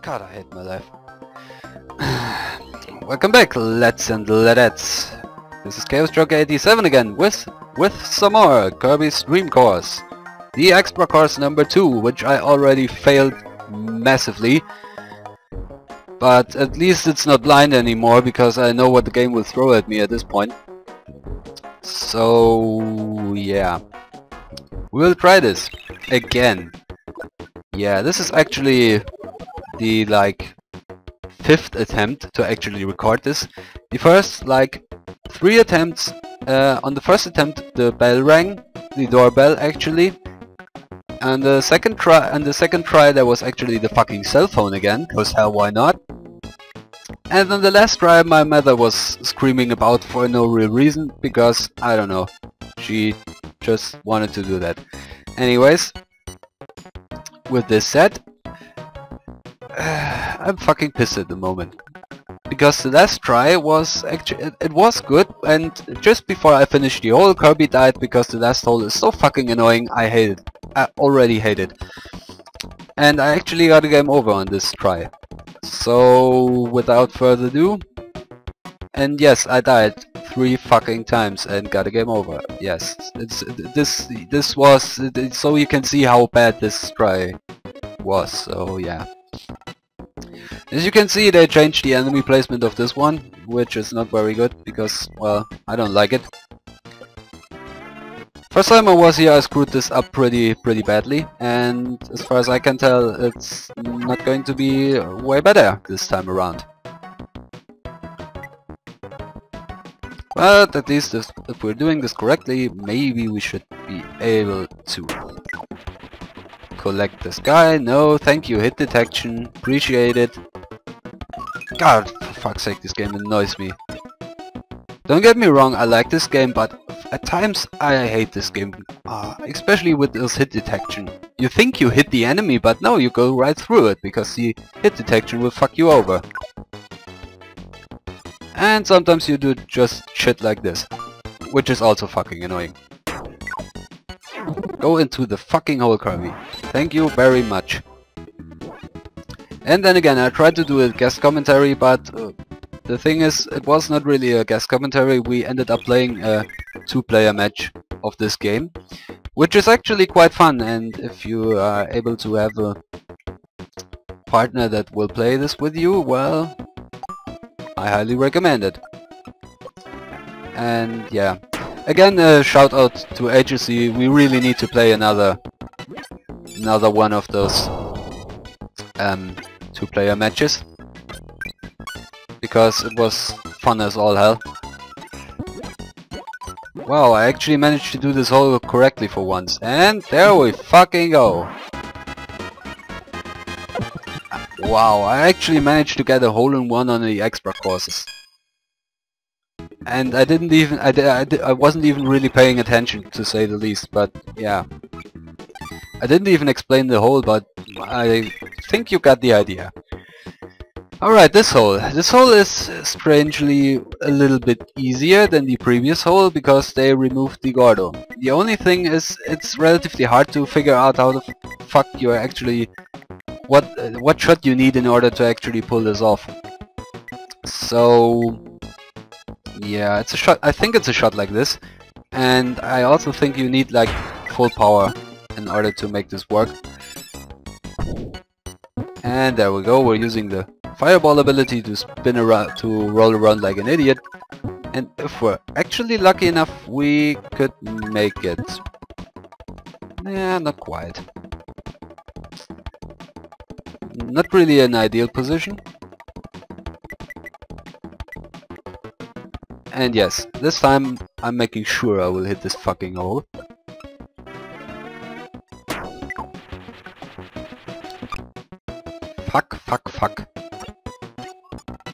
God, I hate my life. Welcome back, lads and ladettes. This is Chaos Joker 87 again with some more Kirby's Dreamcourse. The extra course number 2, which I already failed massively. But at least it's not blind anymore, because I know what the game will throw at me at this point. So yeah, we'll try this again. Yeah, this is actually the like 5th attempt to actually record this. The first 3 attempts, on the first attempt the bell rang, the doorbell actually, and the second try there was actually the fucking cell phone again, cause hell, why not? And on the last try my mother was screaming about for no real reason, because I don't know, she just wanted to do that. Anyways, with this said, I'm fucking pissed at the moment, because the last try was actually, it was good, and just before I finished the hole, Kirby died because the last hole is so fucking annoying. I hate it. I already hate it. And I actually got a game over on this try. So without further ado, and yes, I died 3 fucking times and got a game over. Yes, this was so you can see how bad this try was. So yeah. As you can see, they changed the enemy placement of this one, which is not very good, because, well, I don't like it. First time I was here I screwed this up pretty badly, and as far as I can tell it's not going to be way better this time around. But at least if we're doing this correctly, maybe we should be able to collect this guy. No, thank you, hit detection, appreciate it. God, for fuck's sake, this game annoys me. Don't get me wrong, I like this game, but at times I hate this game, especially with this hit detection. You think you hit the enemy, but no, you go right through it, because the hit detection will fuck you over. And sometimes you do just shit like this, which is also fucking annoying. Go into the fucking hole, Kirby. Thank you very much. And then again, I tried to do a guest commentary, but the thing is, it was not really a guest commentary. We ended up playing a 2-player match of this game, which is actually quite fun, and if you are able to have a partner that will play this with you, well, I highly recommend it. And yeah, again, shout out to agency. We really need to play another one of those 2-player matches, because it was fun as all hell. Wow, I actually managed to do this hole correctly for once, and there we fucking go. Wow, I actually managed to get a hole-in-one on the extra courses. And I didn't even, I wasn't even really paying attention, to say the least, but yeah. I didn't even explain the hole, but I think you got the idea. Alright, this hole is strangely a little bit easier than the previous hole, because they removed the Gordo. The only thing is, it's relatively hard to figure out how the fuck you're actually, what shot you need in order to actually pull this off. So yeah, it's a shot. I think it's a shot like this, and I also think you need like full power in order to make this work. And there we go. We're using the fireball ability to spin around, to roll around like an idiot. And if we're actually lucky enough, we could make it. Yeah, not quite. Not really an ideal position. And yes, this time I'm making sure I will hit this fucking hole. Fuck.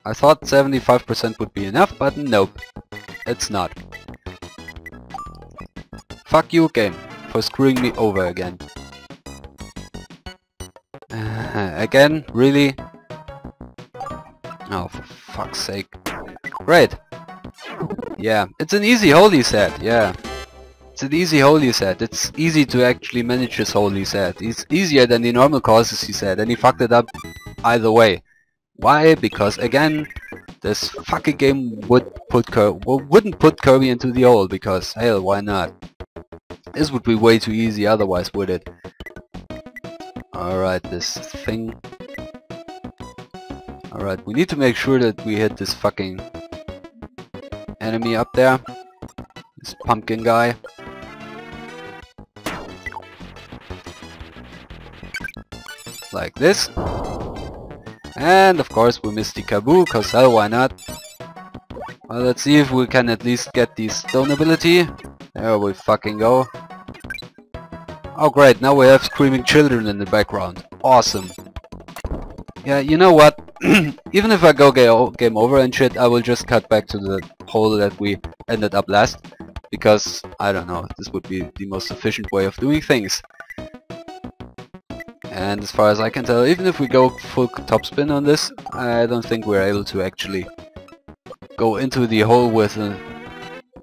I thought 75% would be enough, but nope. It's not. Fuck you, game, for screwing me over again. Again? Really? Oh, for fuck's sake. Great. Yeah, it's an easy hole, he said, yeah. It's an easy hole, he said. It's easy to actually manage this hole, he said. It's easier than the normal courses, he said. And he fucked it up either way. Why? Because again, this fucking game wouldn't put Kirby into the hole, because hell, why not? This would be way too easy otherwise, would it? Alright, this thing. Alright, we need to make sure that we hit this fucking enemy up there. This pumpkin guy. Like this. And of course we missed the Kaboo, cause hell, why not? Well, let's see if we can at least get the stone ability. There we fucking go. Oh great, now we have screaming children in the background. Awesome. Yeah, you know what? Even if I go game over and shit, I will just cut back to the hole that we ended up last. Because, I don't know, this would be the most efficient way of doing things. And as far as I can tell, even if we go full topspin on this, I don't think we're able to actually go into the hole with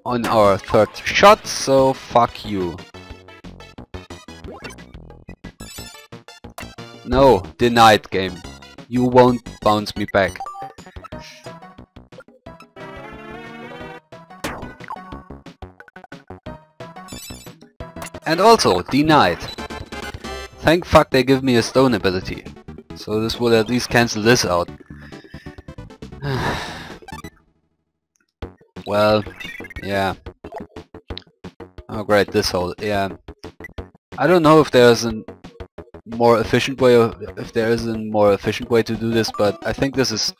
on our third shot, so fuck you. No, denied game. You won't bounce me back. And also, denied. Thank fuck they give me a stone ability. So this will at least cancel this out. Well, yeah. Oh great, this hole, yeah. I don't know if there's a more efficient way to do this, but I think this is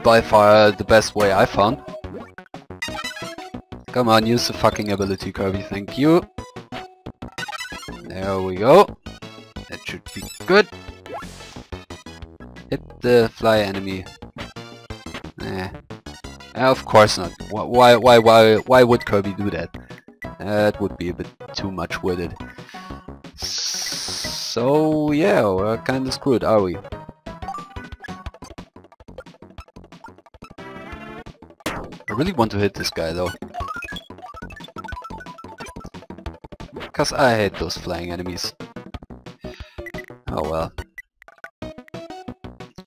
by far the best way I found. Come on, use the fucking ability, Kirby, thank you. There we go. That should be good. Hit the fly enemy. Of course not. Why would Kirby do that? That would be a bit too much with it. So yeah, we're kinda screwed, are we? I really want to hit this guy though. Cause I hate those flying enemies. Oh well.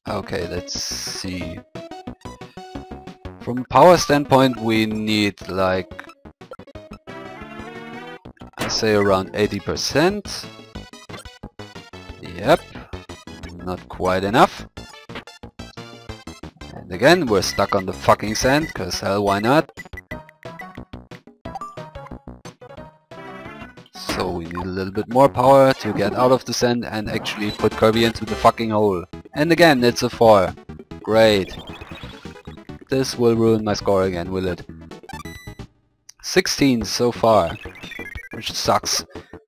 Okay, let's see. From a power standpoint we need like, I say around 80%. Yep, not quite enough. And again, we're stuck on the fucking sand, cause hell, why not? So we need a little bit more power to get out of the sand and actually put Kirby into the fucking hole. And again, it's a 4. Great. This will ruin my score again, will it? 16 so far, which sucks.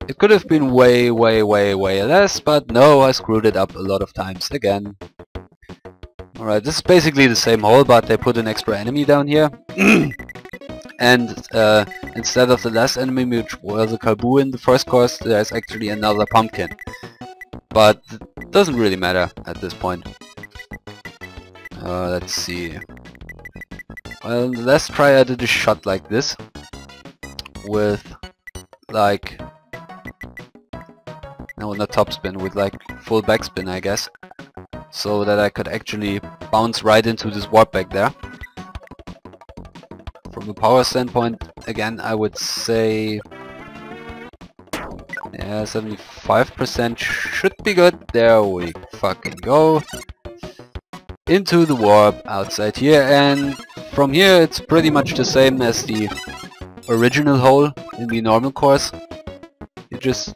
It could have been way less, but no, I screwed it up a lot of times again. Alright, this is basically the same hole, but they put an extra enemy down here. And instead of the last enemy, which was a Kaboo in the first course, there's actually another pumpkin. But it doesn't really matter at this point. Let's see. Well, the last try I did a shot like this. With like... No, not topspin, with like full backspin, I guess. So that I could actually bounce right into this warp back there. From a power standpoint, again, I would say... Yeah, 75% should be good. There we fucking go. Into the warp outside here, and from here it's pretty much the same as the original hole in the normal course. You just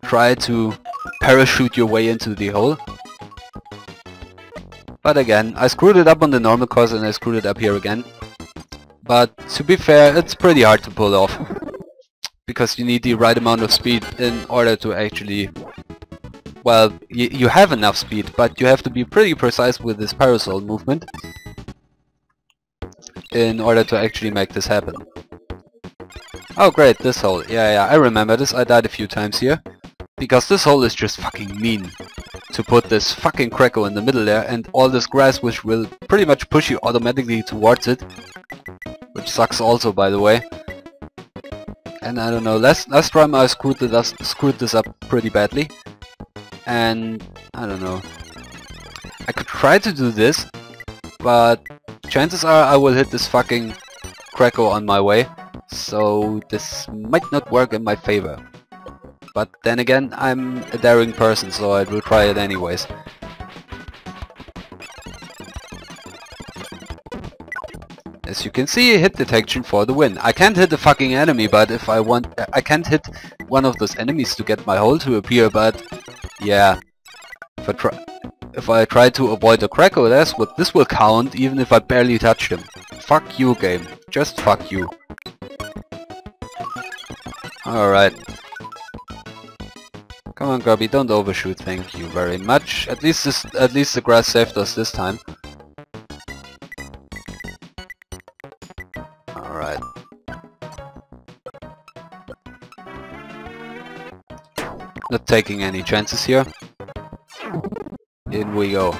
try to parachute your way into the hole. But again, I screwed it up on the normal course and I screwed it up here again. But to be fair, it's pretty hard to pull off. Because you need the right amount of speed in order to actually... Well, you have enough speed, but you have to be pretty precise with this parasol movement in order to actually make this happen. Oh great, this hole. Yeah, I remember this. I died a few times here. Because this hole is just fucking mean. To put this fucking crackle in the middle there and all this grass which will pretty much push you automatically towards it. Which sucks also, by the way. And I don't know, last time I screwed this up pretty badly. And I don't know. I could try to do this, but chances are I will hit this fucking Krakow on my way, so this might not work in my favor. But then again, I'm a daring person, so I will try it anyways. As you can see, hit detection for the win. I can't hit the fucking enemy, but if I want, I can't hit one of those enemies to get my hole to appear, but yeah. If I try to avoid the Krakow, that's what this will count, even if I barely touched him. Fuck you, game. Just fuck you. Alright. Come on, Kirby, don't overshoot. Thank you very much. At least the grass saved us this time. Alright. Not taking any chances here. In we go.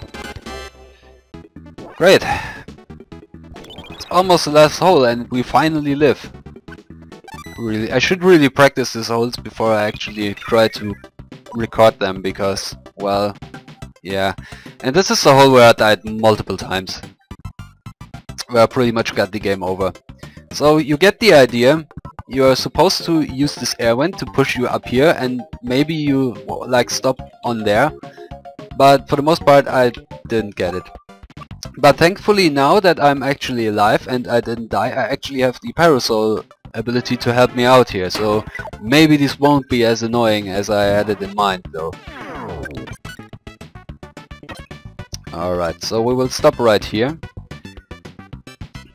Great. It's almost the last hole and we finally live. Really, I should really practice these holes before I actually try to record them because, well, yeah. And this is the hole where I died multiple times. Where I pretty much got the game over. So you get the idea. You are supposed to use this air vent to push you up here and maybe you like stop on there. But for the most part I didn't get it. But thankfully now that I'm actually alive and I didn't die, I actually have the parasol ability to help me out here. So maybe this won't be as annoying as I had it in mind though. Alright, so we will stop right here.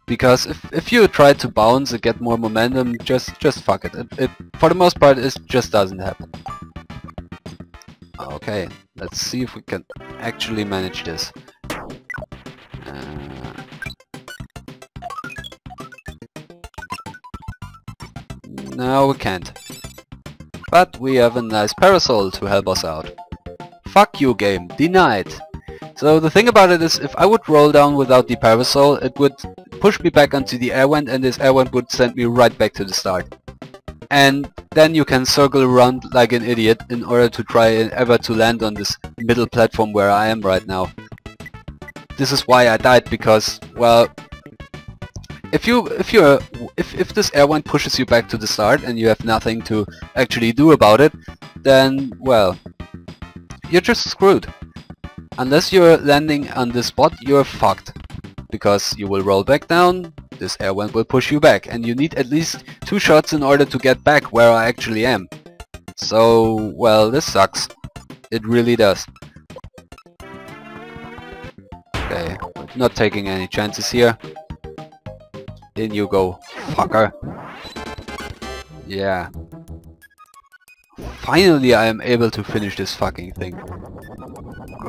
Because if you try to bounce and get more momentum, just fuck it. It for the most part it just doesn't happen. Okay, let's see if we can actually manage this. No, we can't. But we have a nice parasol to help us out. Fuck you, game. Denied. So the thing about it is, if I would roll down without the parasol, it would push me back onto the air vent and this air vent would send me right back to the start. And then you can circle around like an idiot in order to try ever to land on this middle platform where I am right now. This is why I died, because, well, if this air vent pushes you back to the start and you have nothing to actually do about it, then, well, you're just screwed. Unless you're landing on this spot, you're fucked. Because you will roll back down, this air vent will push you back, and you need at least 2 shots in order to get back where I actually am. So, well, this sucks. It really does. Okay, not taking any chances here. In you go, fucker. Yeah. Finally I am able to finish this fucking thing.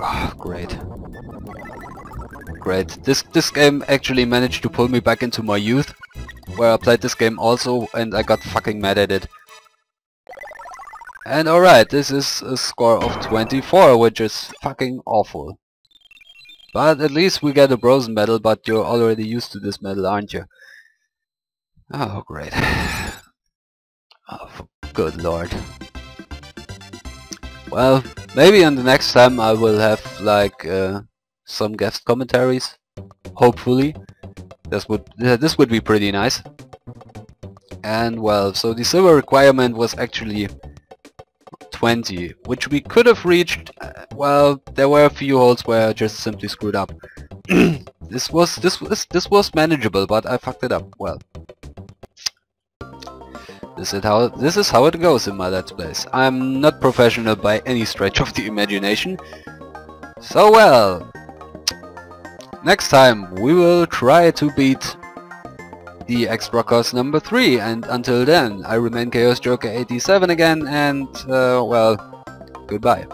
Oh, great. Great. This game actually managed to pull me back into my youth, where I played this game also and I got fucking mad at it. And alright, this is a score of 24, which is fucking awful. But at least we get a bronze medal, but you're already used to this medal, aren't you? Oh, great. Oh, good lord. Well, maybe on the next time I will have like some guest commentaries. Hopefully, this would be pretty nice. And well, so the silver requirement was actually 20, which we could have reached. Well, there were a few holes where I just simply screwed up. This was manageable, but I fucked it up. Well. This is how it goes in my Let's Plays. I'm not professional by any stretch of the imagination. So well, next time we will try to beat the extra course number 3, and until then I remain Chaos Joker 87 again, and well, goodbye.